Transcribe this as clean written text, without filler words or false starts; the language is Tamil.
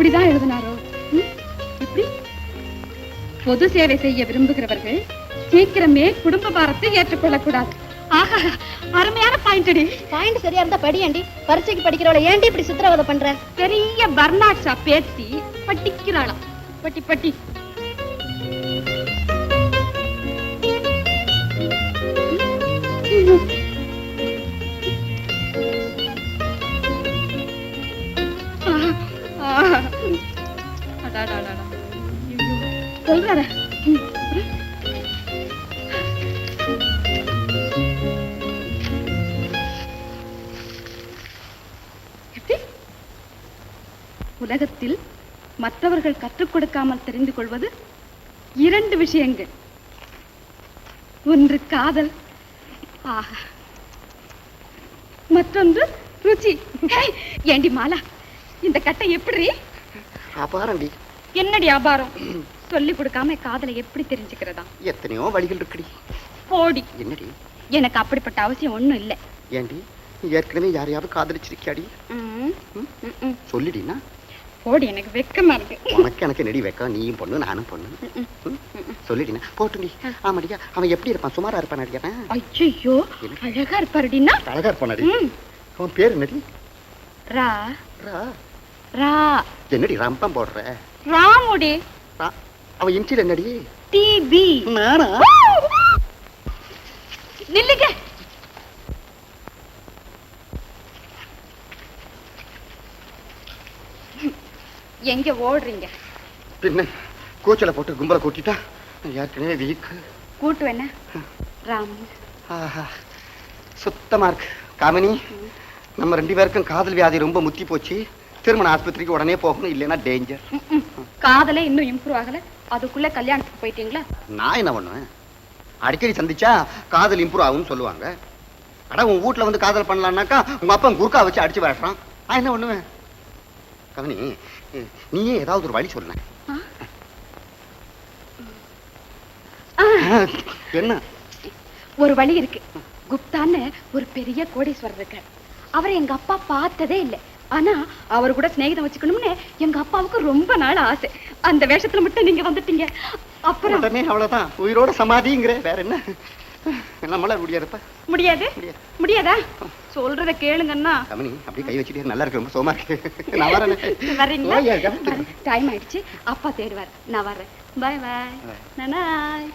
இப்படிதான் எழுதினாரோ? இப்படி பொது சேவை செய்ய விரும்புகிறவர்கள் சீக்கிரமே குடும்ப பாரத்தை ஏற்றுக்கொள்ளக்கூடாது. ஆஹா, அருமையான பாயிண்ட். பாயிண்ட் சரியா இருந்தா படியாண்டி. பரீட்சைக்கு படிக்கிறவளை ஏண்டி இப்படி சித்திரவதை பண்ற? பெரிய பர்னாட்ஸா பேத்தி படிக்கிறாளாம். பட்டி பட்டி. சொல்ற உலகத்தில் மற்றவர்கள் கற்றுக் கொடுக்காமல் தெரிந்து கொள்வது 2 விஷயங்கள். ஒன்று காதல், ஆஹா, மற்றொன்று ருச்சி. ஏண்டி மாலா, இந்த கட்டை எப்படி? அபாரண்டி. என்னடி அபாரம்? சொல்லி கொடுக்காம காதலை எப்படி தெரிஞ்சுக்கிறதா? எத்தனையோ வழிகள் இருக்குடி. போடி. என்னடி? எனக்கு அப்படிப்பட்ட அவசியம் ஒண்ணும் இல்லை. ஏண்டி, ஏற்கனவே யாரையாவது காதலிச்சிருக்கியாடி? சொல்லிடினா. போடி, எனக்கு வெக்கமா இருக்கு. உனக்கு எனக்கு நெடி வெக்கம். நீயும் பொண்ணு, நானும் பொண்ணு. சொல்லிடினா போட்டுடி. ஆமாடியா, அவன் எப்படி இருப்பான்? சுமாரா இருப்பான் அடியா? ஐயோ, அழகா இருப்பாருடினா. அழகா இருப்பான். அவன் பேர் என்னடி? ரா. ரா ரா. என்னடி ரம்பம் போடுற? ராமுடி. அவன் இன்சில் என்னடி? டிபி. நானா? நில்லுங்க. எங்க ஓடுறீங்க? பின்ன கூச்சல போட்டு கும்பல கூட்டிட்டா ஏற்கனவே வீக்கு. கூட்டு என்ன ராம்? சுத்தமா இருக்கு காமினி. நம்ம 2 பேருக்கும் காதல் வியாதி ரொம்ப முத்தி போச்சு. திருமண ஆஸ்பத்திரிக்கு உடனே போகணும், இல்லைன்னா டேஞ்சர். காதலே இன்னும் இம்ப்ரூவ் ஆகல, அதுக்குள்ள கல்யாணத்துக்கு போயிட்டீங்களா? நான் என்ன பண்ணுவேன்? அடிக்கடி சந்திச்சா காதல் இம்ப்ரூவ் ஆகும்னு சொல்லுவாங்க. அட, உன் வீட்டுல வந்து காதல் பண்ணலான்னாக்கா உங்க அப்பா குறுக்கா வச்சு அடிச்சு விளையாடுறான். நான் என்ன பண்ணுவேன்? கவனி, நீயே ஏதாவது ஒரு வழி சொல்ல. என்ன? ஒரு வழி இருக்கு. குப்தான்னு ஒரு பெரிய கோடீஸ்வரர் இருக்கார். அவரை எங்க அப்பா பார்த்ததே இல்லை. ஆனா அவர் கூட சிநேகிதம் வச்சுக்கணும்னு எங்க அப்பாவுக்கு ரொம்ப நாள் ஆசை. அந்த வேஷத்துல மட்டும் நீங்க வந்துட்டீங்க. அப்புறம் அவ்வளவுதான், உயிரோட சமாதிங்கிற. வேற என்ன? நம்மளால முடியாதுப்பா. முடியாது? முடியாதா? சொல்றத கேளுங்கன்னா. கமனி, அப்படியே கை வச்சுட்டே நல்லா இருக்கு. ரொம்ப சோமா இருக்கு. நான் வரேன். வரீங்களா? டைம் ஆயிடுச்சு. அப்பா தேடுவார். நான் வர்றேன். பாய் பாய். நாய்.